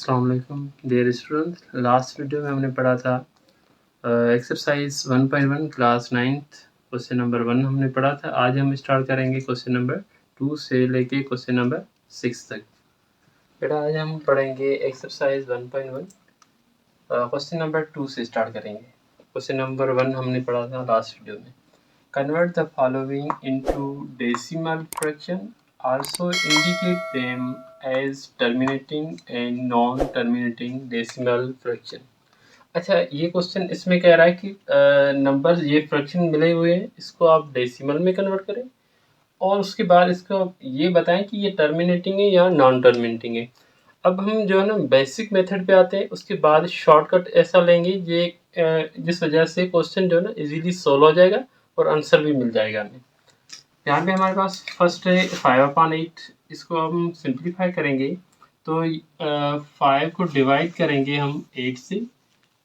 अस्सलाम वालेकुम dear students. Last video में हमने पढ़ा था exercise 1.1 class 9th question number 1 हमने पढ़ा था। आज हम स्टार्ट करेंगे क्वेश्चन नंबर 2 से लेके क्वेश्चन नंबर 6 तक। बेटा आज हम पढ़ेंगे एक्सरसाइज 1.1 क्वेश्चन नंबर 2 से स्टार्ट करेंगे। क्वेश्चन नंबर 1 हमने पढ़ा था लास्ट वीडियो में। Convert the following into decimal fraction, also indicate them as terminating and non-terminating decimal fraction। अच्छा, ये क्वेश्चन इसमें कह रहा है कि नंबर ये फ्रैक्शन मिले हुए हैं, इसको आप डेसिमल में कन्वर्ट करें और उसके बाद इसको ये बताएं कि ये टर्मिनेटिंग है या नॉन टर्मिनेटिंग है। अब हम जो है ना बेसिक मेथड पे आते हैं, उसके बाद शॉर्टकट ऐसा लेंगे ये जिस वजह से क्वेश्चन जो है ना इजीली सोल्व हो जाएगा और आंसर भी मिल जाएगा हमें। यहाँ पे हमारे पास फर्स्ट है 5/8। इसको हम सिंप्लीफाई करेंगे तो 5 को डिवाइड करेंगे हम 8 से,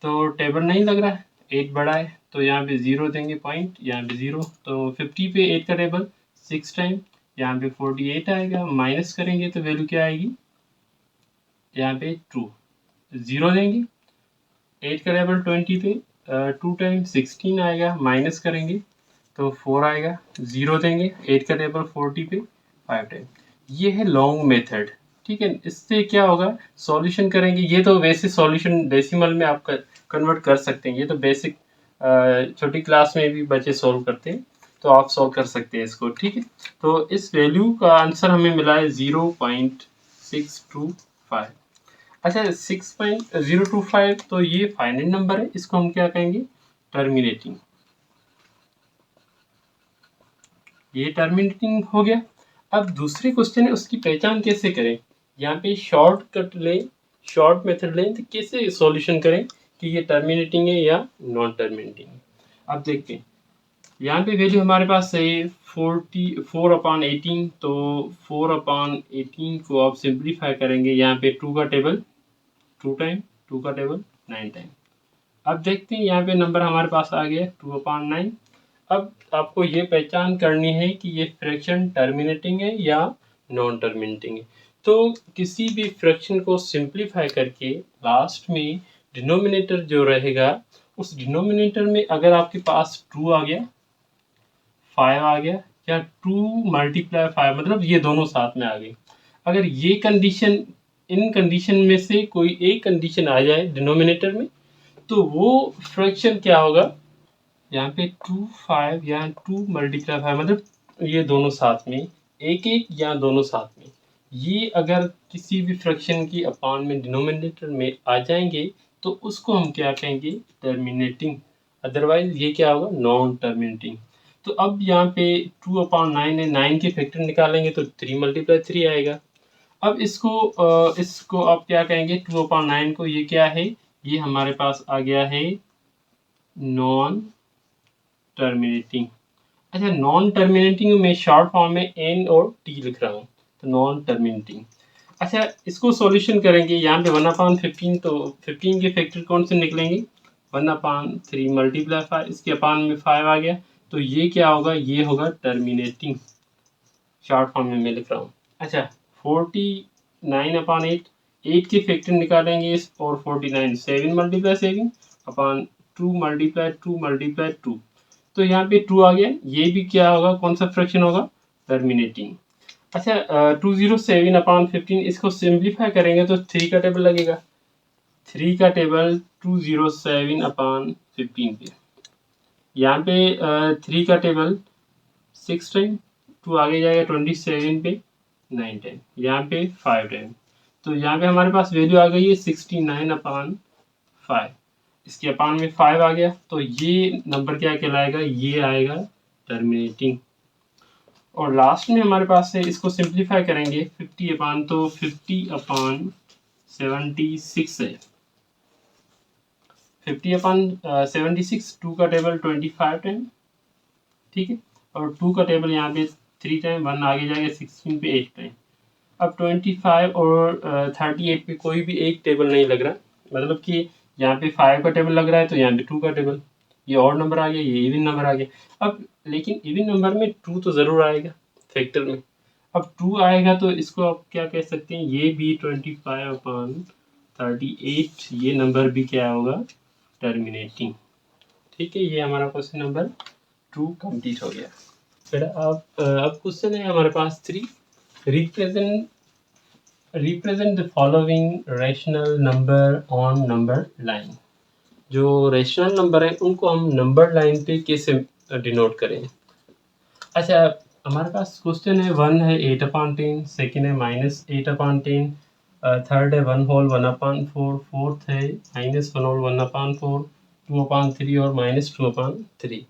तो टेबल नहीं लग रहा है, 8 बड़ा है तो यहाँ पे 0 देंगे पॉइंट, यहाँ पे 0, तो 50 पे 8 का टेबल 6 टाइम, यहाँ पे 48 आएगा। माइनस करेंगे तो वैल्यू क्या आएगी, यहाँ पे 2, 0 देंगे, 8 का टेबल 20 पे 2 टाइम 16 आएगा। माइनस करेंगे तो 4 आएगा, 0 देंगे, 8 का टेबल 40 पे 5 टाइम। ये है लॉन्ग मेथड, ठीक है। इससे क्या होगा, सॉल्यूशन करेंगे। ये तो वैसे सॉल्यूशन डेसिमल में आप कन्वर्ट कर सकते हैं, ये तो बेसिक छोटी क्लास में भी बच्चे सॉल्व करते हैं, तो आप सॉल्व कर सकते हैं इसको, ठीक है। तो इस वैल्यू का आंसर हमें मिला है 0.625। अच्छा, 6.025 तो ये फाइनल नंबर है, इसको हम क्या कहेंगे, टर्मिनेटिंग। ये टर्मिनेटिंग हो गया। अब दूसरी क्वेश्चन है, उसकी पहचान कैसे करें। यहाँ पे शॉर्टकट लें, शॉर्ट मेथड लें, तो कैसे सॉल्यूशन करें कि ये टर्मिनेटिंग है या नॉन टर्मिनेटिंग है। अब देखते हैं, यहाँ पे वैल्यू हमारे पास है 4/18, तो 4/18 को आप सिंप्लीफाई करेंगे, यहाँ पे 2 का टेबल 2 टाइम, 2 का टेबल 9 टाइम। अब देखते हैं, यहाँ पे नंबर हमारे पास आ गया 2/9। अब आपको ये पहचान करनी है कि ये फ्रैक्शन टर्मिनेटिंग है या नॉन टर्मिनेटिंग है। तो किसी भी फ्रैक्शन को सिंप्लीफाई करके लास्ट में डिनोमिनेटर जो रहेगा, उस डिनोमिनेटर में अगर आपके पास 2 आ गया, 5 आ गया, या 2 × 5 मतलब ये दोनों साथ में आ गए। अगर ये कंडीशन, इन कंडीशन में से कोई एक कंडीशन आ जाए डिनोमिनेटर में, तो वो फ्रैक्शन क्या होगा, यहाँ पे 2 5 या 2 × 5 मतलब ये दोनों साथ में, एक एक या दोनों साथ में, ये अगर किसी भी फ्रैक्शन की अपान में डिनोमिनेटर में आ जाएंगे तो उसको हम क्या कहेंगे, टर्मिनेटिंग। अदरवाइज ये क्या होगा, नॉन टर्मिनेटिंग। तो अब यहाँ पे 2/9 है, 9 के फैक्टर निकालेंगे तो 3 × 3 आएगा। अब इसको आप क्या कहेंगे, 2/9 को, ये क्या है, ये हमारे पास आ गया है नॉन टर्मिनेटिंग। अच्छा, नॉन टर्मिनेटिंग में शॉर्ट फॉर्म में एन और टी लिख रहा हूँ, तो नॉन टर्मिनेटिंग। अच्छा, इसको सॉल्यूशन करेंगे, यहाँ पे 1/15, तो 15 के फैक्टर कौन से निकलेंगे, 1/3 × 5, इसके अपान में 5 आ गया, तो ये क्या होगा, ये होगा टर्मिनेटिंग। शॉर्ट फॉर्म में मैं लिख रहा हूँ। अच्छा, 49/8, 8 के फैक्टर निकालेंगे और 49, 7 × 7 अपान 2 × 2 × 2, तो यहाँ पे 2 आ गया। ये भी क्या होगा, कौन सा फ्रैक्शन होगा, टर्मिनेटिंग। अच्छा, 207/15, इसको सिंप्लीफाई करेंगे तो 3 का टेबल लगेगा, 3 का टेबल 207/15 पे, यहाँ पे 3 का टेबल 6 टाइम, 2 आगे जाएगा 27 पे 9 टाइम, यहाँ पे 5 टाइम, तो यहाँ पे हमारे पास वैल्यू आ गई है 69/5। इसके अपान में 5 आ गया, तो ये नंबर क्या कहलाएगा, ये आएगा टर्मिनेटिंग। और लास्ट में हमारे पास है, इसको सिंप्लीफाई करेंगे 50/, तो 50/76 है, 50/76, 2 का टेबल 25 टाइम, ठीक है, और 2 का टेबल यहाँ पे 3 टाइम, 1 आगे जाएगा 16 पे 8 टाइम। अब 25 और 38 पे कोई भी एक टेबल नहीं लग रहा, मतलब कि यहाँ पे 5 का टेबल लग रहा है तो यहाँ पे 2 का टेबल, ये ऑड नंबर आ गया, ये इवन नंबर आ गया। अब लेकिन इवन नंबर में 2 तो ज़रूर आएगा फैक्टर में। अब 2 आएगा तो इसको आप क्या कह सकते हैं, ये भी 25/5 38 ये नंबर भी क्या होगा, टर्मिनेटिंग। ठीक है, ये हमारा क्वेश्चन नंबर 2 कंप्लीट हो गया। फिर अब क्वेश्चन है हमारे पास 3, represent the following rational number on number line. जो रैशनल नंबर है उनको हम नंबर लाइन पे कैसे डिनोट करें। अच्छा, हमारे पास क्वेश्चन है 1 है 8/10, सेकेंड है -8/10, थर्ड है 1 होल 1/4, फोर्थ है -1 होल 1/4, 2/3 और -2/3।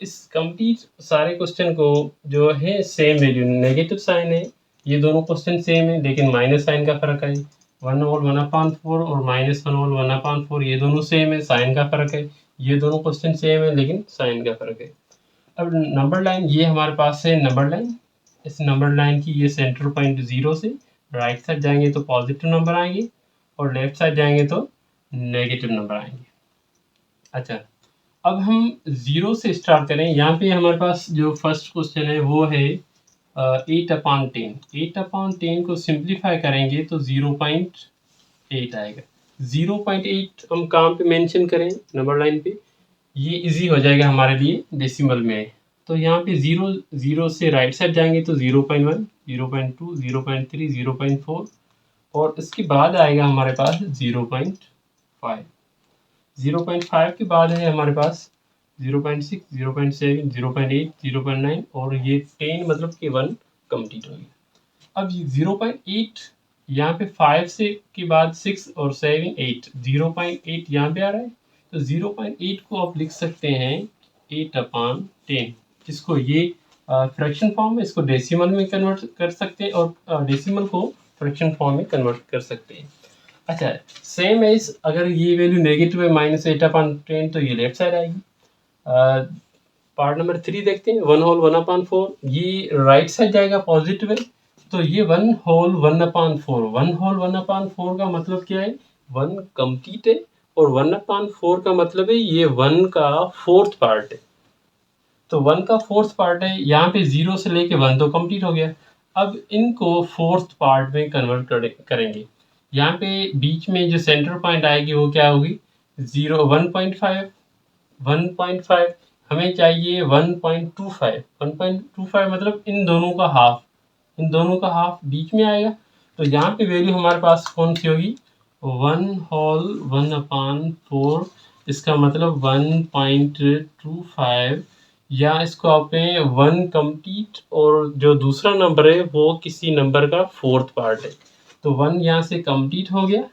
इस कंप्लीट सारे क्वेश्चन को जो है सेम वैल्यू, नेगेटिव साइन है, ये दोनों क्वेश्चन सेम है लेकिन माइनस साइन का फर्क है। 1 होल 1/4 और -1 होल 1/4 ये दोनों सेम है, साइन का फर्क है। ये दोनों क्वेश्चन सेम है लेकिन साइन का फर्क है। अब नंबर लाइन, ये हमारे पास है नंबर लाइन। इस नंबर लाइन की ये सेंटर पॉइंट 0 से राइट साइड जाएंगे तो पॉजिटिव नंबर आएंगे और लेफ्ट साइड जाएंगे तो नेगेटिव नंबर आएंगे। अच्छा, अब हम 0 से स्टार्ट करें। यहाँ पे हमारे पास जो फर्स्ट क्वेश्चन है वो है 8/10। 8/10 को सिंप्लीफाई करेंगे तो 0.8 आएगा। 0.8 हम कहाँ पे मेंशन करें, नंबर लाइन पे, ये इजी हो जाएगा हमारे लिए डेसिमल में। तो यहाँ पे 0 से राइट साइड जाएंगे तो 0.1, 0.2, 0.3, 0.4 और इसके बाद आएगा हमारे पास 0.5। 0.5 के बाद है हमारे पास 0.6, 0.7, 0.8, 0.9 और ये 10 मतलब कि 1 कंप्लीट हो गया। अब 0.8 यहाँ पे 5 से के बाद 6 और 7, 8, 0.8 यहाँ पे आ रहा है तो 0.8 को आप लिख सकते हैं 8/10। जिसको ये फ्रैक्शन फॉर्म में, इसको डेसिमल में कन्वर्ट कर सकते हैं और डेसिमल को फ्रैक्शन फॉर्म में कन्वर्ट कर सकते हैं। अच्छा, सेम एज अगर ये वैल्यू नेगेटिव है -8/10 तो ये लेफ्ट साइड आएगी। पार्ट नंबर 3 देखते हैं, 1 होल 1/4, ये राइट साइड जाएगा, पॉजिटिव है तो ये 1 होल 1/4। 1 होल 1/4 का मतलब क्या है, 1 कंप्लीट है और 1/4 का मतलब है ये 1 का 4th पार्ट है। तो 1 का 4th पार्ट है, यहाँ पे 0 से लेके 1 तो कंप्लीट हो गया। अब इनको 4th पार्ट में कन्वर्ट करेंगे। यहाँ पे बीच में जो सेंटर पॉइंट आएगी वो क्या होगी, 1.5। 1.5 हमें चाहिए 1.25। 1.25 मतलब इन दोनों का हाफ, इन दोनों का हाफ बीच में आएगा। तो यहाँ पे वैल्यू हमारे पास कौन सी होगी, 1 होल 1/4, इसका मतलब 1.25, या इसको आप 1 कंप्लीट और जो दूसरा नंबर है वो किसी नंबर का 4th पार्ट है। तो 1 यहाँ से कंप्लीट हो गया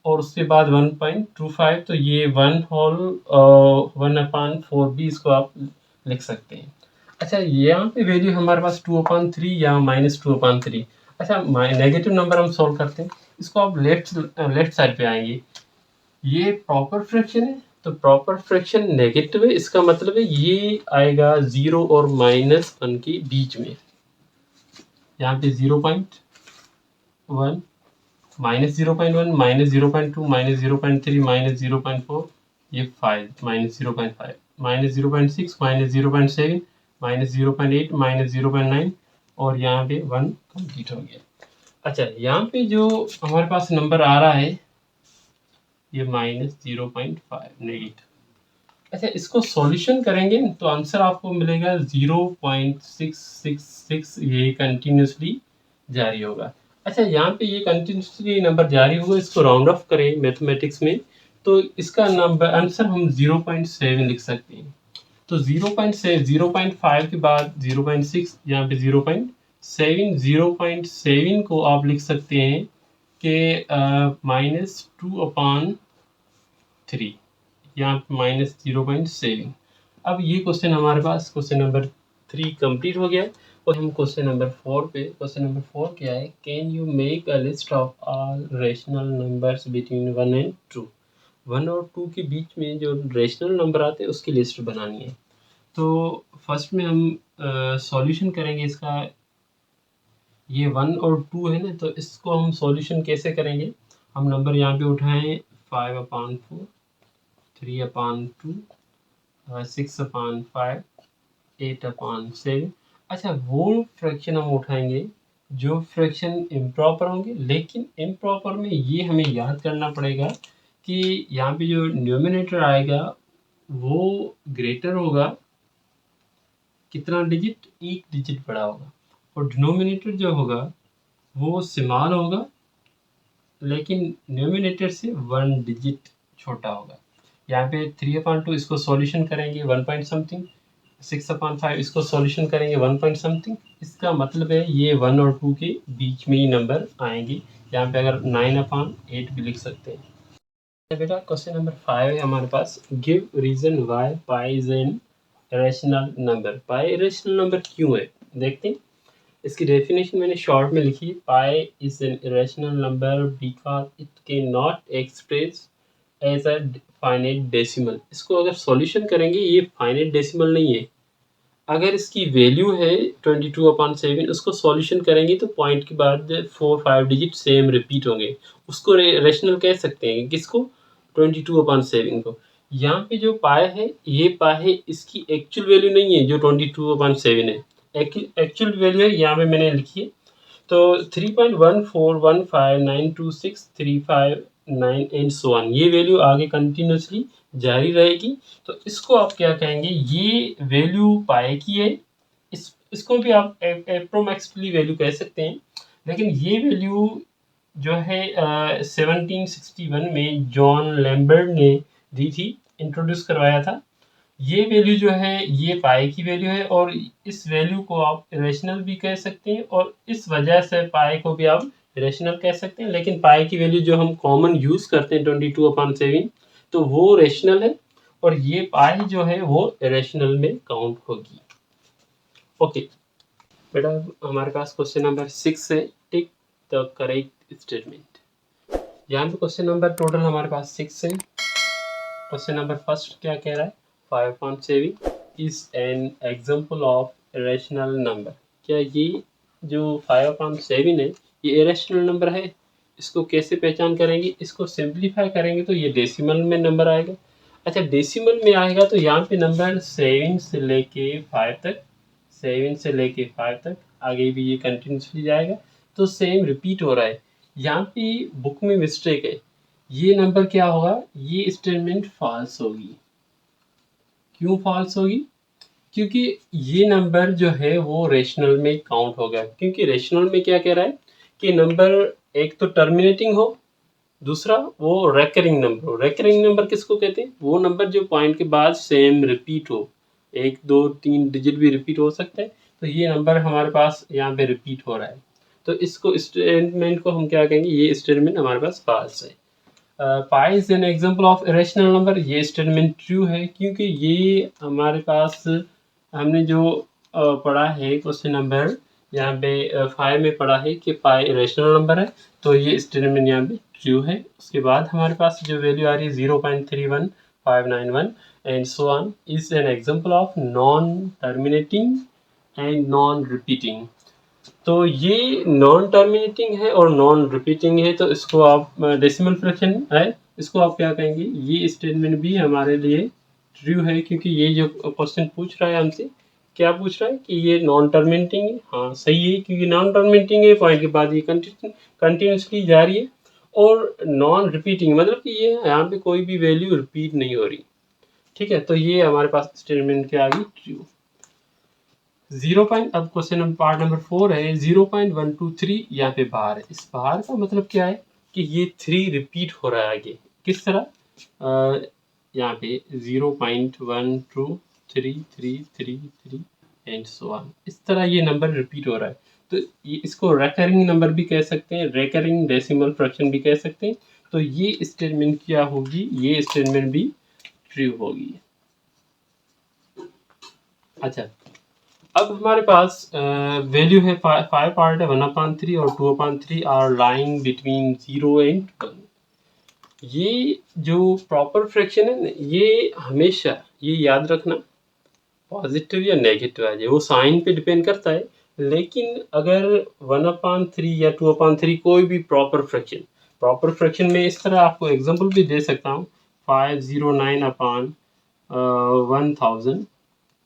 और उसके बाद 1.25 तो ये 1 होल 1/4 भी इसको आप लिख सकते हैं। अच्छा, यहाँ पे वैल्यू हमारे पास 2/3 या -2/3। अच्छा, नेगेटिव नंबर हम सॉल्व करते हैं। इसको आप लेफ्ट साइड पे आएंगे, ये प्रॉपर फ्रैक्शन है तो प्रॉपर फ्रैक्शन नेगेटिव है, इसका मतलब है ये आएगा 0 और -1 के बीच में। यहाँ पे 0.1, -0.1, -0.2, -0.3, -0.4, ये 5, -0.5, -0.6, -0.7, -0.8, -0.9 और यहाँ पे 1 कंप्लीट हो गया। अच्छा, यहाँ पे जो हमारे पास नंबर आ रहा है ये -0.5 नेगेटिव। अच्छा, इसको सॉल्यूशन करेंगे तो आंसर आपको मिलेगा 0.666, ये कंटिन्यूसली जारी होगा। अच्छा, यहाँ पे ये कंटिन्यूसली नंबर जारी होगा, इसको राउंड ऑफ करें मैथमेटिक्स में तो इसका नंबर आंसर हम 0.7 लिख सकते हैं। तो 0.5 के बाद 0.6, यहाँ पे 0.7, 0.7 को आप लिख सकते हैं कि -2/3, यहाँ -0.7। अब ये क्वेश्चन हमारे पास क्वेश्चन नंबर 3 कंप्लीट हो गया और हम क्वेश्चन नंबर 4 पे। क्वेश्चन नंबर 4 क्या है, can you make a list of all rational numbers between 1 and 2। 1 और 2 के बीच में जो रेशनल नंबर आते हैं उसकी लिस्ट बनानी है। तो फर्स्ट में हम सॉल्यूशन करेंगे इसका। ये 1 और 2 है ना, तो इसको हम सॉल्यूशन कैसे करेंगे, हम नंबर यहाँ पे उठाएं 5/4, 3/2, 6/5, 8/7। अच्छा, वो फ्रैक्शन हम उठाएंगे जो फ्रैक्शन इम्प्रॉपर होंगे, लेकिन इम्प्रॉपर में ये हमें याद करना पड़ेगा कि यहाँ पे जो न्यूमरेटर आएगा वो ग्रेटर होगा कितना डिजिट, एक डिजिट बड़ा होगा, और डिनोमिनेटर जो होगा वो स्मॉल होगा लेकिन न्यूमरेटर से 1 डिजिट छोटा होगा। यहाँ पे 3/2 इसको सॉल्यूशन करेंगे 1 पॉइंट समथिंग, 6/5 इसको सॉल्यूशन करेंगे 1 पॉइंट समथिंग। इसका मतलब है ये 1 और 2 के बीच में ही नंबर आएंगे। यहाँ पे अगर 9/8 भी लिख सकते हैं। बेटा क्वेश्चन नंबर 5 है हमारे पास, give reason why pi is an irrational number. Pi irrational number क्यों है देखते हैं। इसकी डेफिनेशन मैंने शॉर्ट में लिखी, pi is an irrational number because it can not express as a finite decimal. इसको अगर सॉल्यूशन करेंगे ये फाइनाइट डेसिमल नहीं है। अगर इसकी वैल्यू है 22/7, उसको सॉल्यूशन करेंगे तो पॉइंट के बाद 4-5 डिजिट सेम रिपीट होंगे, उसको रेशनल कह सकते हैं। किसको? 22/7 को। यहाँ पे जो पाए है ये पाए है, इसकी एक्चुअल वैल्यू नहीं है जो 22/7 है, एक्चुअल वैल्यू है यहाँ पे मैंने लिखी है। तो 3.141592635 एंड सो ऑन, ये वैल्यू आगे कंटिन्यूसली जारी रहेगी। तो इसको आप क्या कहेंगे, ये वैल्यू पाए की है। इसको भी आप एप्रोमैक्सली वैल्यू कह सकते हैं, लेकिन ये वैल्यू जो है 1761 में जॉन लैम्बर्ट ने दी थी, इंट्रोड्यूस करवाया था। ये वैल्यू जो है ये पाई की वैल्यू है, और इस वैल्यू को आप रेशनल भी कह सकते हैं, और इस वजह से पाई को भी आप रेशनल कह सकते हैं। लेकिन पाई की वैल्यू जो हम कॉमन यूज करते हैं 22/7, तो वो रेशनल है, और ये पाई जो है वो रेशनल में काउंट होगी। ओके बेटा, हमारे पास क्वेश्चन नंबर 6 है, टिक द करेक्ट स्टेटमेंट। यहाँ पे क्वेश्चन नंबर टोटल हमारे पास 6 है। क्वेश्चन नंबर फर्स्ट क्या कह रहा है, 5.7 is an example of irrational number. क्या ये जो 5/7 है ये इरेशनल नंबर है? इसको कैसे पहचान करेंगे? इसको सिंप्लीफाई करेंगे तो ये डेसिमल में नंबर आएगा। अच्छा, डेसिमल में आएगा तो यहाँ पे नंबर 7 से लेके 5 तक, 7 से लेके 5 तक आगे भी ये कंटिन्यूसली जाएगा, तो सेम रिपीट हो रहा है। यहाँ पे बुक में मिस्टेक है, ये नंबर क्या होगा, ये स्टेटमेंट फॉल्स होगी। क्यों फॉल्स होगी? क्योंकि ये नंबर जो है वो रेशनल में काउंट होगा। क्योंकि रेशनल में क्या कह रहा है कि नंबर एक तो टर्मिनेटिंग हो, दूसरा वो रेकरिंग नंबर हो। रेकरिंग नंबर किसको कहते हैं? वो नंबर जो पॉइंट के बाद सेम रिपीट हो, 1 2 3 डिजिट भी रिपीट हो सकता है। तो ये नंबर हमारे पास यहाँ पे रिपीट हो रहा है, तो इसको स्टेटमेंट को हम क्या कहेंगे, ये स्टेटमेंट हमारे पास फॉल्स है। पाई is an example of irrational number, ये स्टेटमेंट ट्रू है, क्योंकि ये हमारे पास हमने जो पढ़ा है क्वेश्चन नंबर यहाँ पे 5 में पढ़ा है कि पाई इरेशनल नंबर है, तो ये स्टेटमेंट यहाँ पे ट्रू है। उसके बाद हमारे पास जो वैल्यू आ रही है 0.31591 and so on is an example of non terminating and non repeating. तो ये नॉन टर्मिनेटिंग है और नॉन रिपीटिंग है, तो इसको आप डेसिमल फ्रैक्शन है, इसको आप क्या कहेंगे, ये स्टेटमेंट भी हमारे लिए ट्रू है। क्योंकि ये जो क्वेश्चन पूछ रहा है हमसे, क्या पूछ रहा है कि ये नॉन टर्मिनेटिंग है। हाँ सही है, क्योंकि नॉन टर्मिनेटिंग है, पॉइंट के बाद ये कंटिन्यूसली जारी है, और नॉन रिपीटिंग मतलब कि ये यहाँ पे कोई भी वैल्यू रिपीट नहीं हो रही। ठीक है, तो ये हमारे पास स्टेटमेंट क्या आ गई, ट्रू। अब क्वेश्चन पार्ट नंबर 4 है, 0.123 यहाँ पे बाहर है। इस बाहर का मतलब क्या है कि ये 3 रिपीट हो रहा है आगे। किस तरह? यहाँ पे 0.12333 एंड सो ऑन, इस तरह ये नंबर रिपीट हो रहा है। तो ये इसको रेकरिंग नंबर भी कह सकते हैं, रेकरिंग डेसिमल फ्रैक्शन भी कह सकते हैं। तो ये स्टेटमेंट क्या होगी, ये स्टेटमेंट भी ट्रू होगी। अच्छा, अब हमारे पास वैल्यू है 5 पार्ट है, 1/3 और 2/3 आर लाइंग बिटवीन 0 एंड 1। ये जो प्रॉपर फ्रैक्शन है ना, ये हमेशा ये याद रखना, पॉजिटिव या नेगेटिव आ जाए वो साइन पे डिपेंड करता है। लेकिन अगर 1/3 या 2/3 कोई भी प्रॉपर फ्रैक्शन में, इस तरह आपको एग्जांपल भी दे सकता हूँ, 509/1000,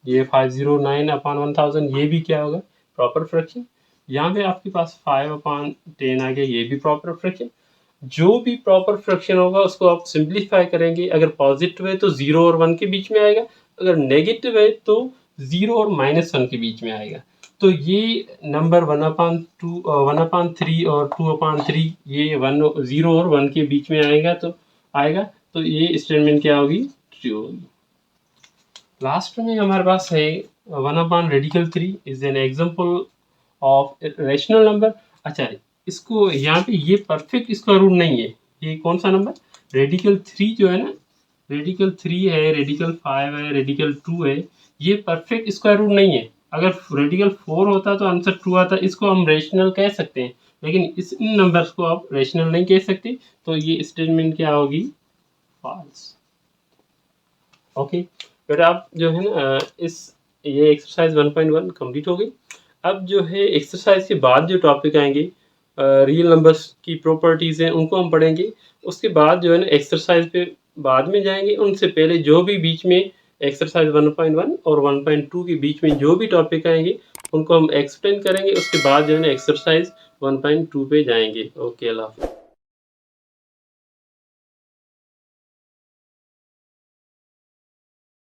ये 509/1000 ये भी क्या होगा, प्रॉपर फ्रैक्शन। यहाँ पे आपके पास 5/10 आ गया, ये भी प्रॉपर फ्रैक्शन। जो भी प्रॉपर फ्रैक्शन होगा उसको आप सिंप्लीफाई करेंगे। अगर पॉजिटिव है तो 0 और 1 के बीच में आएगा, अगर नेगेटिव है तो 0 और -1 के बीच में आएगा। तो ये नंबर 1/3 और 2/3 ये 0 और 1 के बीच में आएगा, तो ये स्टेटमेंट क्या होगी, ट्रू होगी। लास्ट में हमारे पास है 1/3 is an example of rational number. अच्छा, इसको यहाँ पे ये परफेक्ट स्क्वायर रूट नहीं है। ये कौन सा नंबर, रेडिकल 3 जो है ना, रेडिकल 3 है, रेडिकल 5 है, रेडिकल 2 है, ये परफेक्ट स्क्वायर रूट नहीं है। अगर रेडिकल 4 होता तो आंसर 2 आता, इसको हम रेशनल कह सकते हैं, लेकिन इन नंबर्स को आप रेशनल नहीं कह सकते, तो ये स्टेटमेंट क्या होगी, फॉल्स। ओके, फिर आप जो है ना ये एक्सरसाइज 1.1 कंप्लीट हो गई। अब जो है एक्सरसाइज के बाद जो टॉपिक आएंगे, रियल नंबर्स की प्रॉपर्टीज़ हैं, उनको हम पढ़ेंगे। उसके बाद जो है ना एक्सरसाइज पे बाद में जाएंगे। उनसे पहले जो भी बीच में एक्सरसाइज 1.1 और 1.2 के बीच में जो भी टॉपिक आएंगे उनको हम एक्सप्लेन करेंगे। उसके बाद जो है ना एक्सरसाइज 1.2 पे जाएंगे। ओके, अल्लाह हाफ़िज़।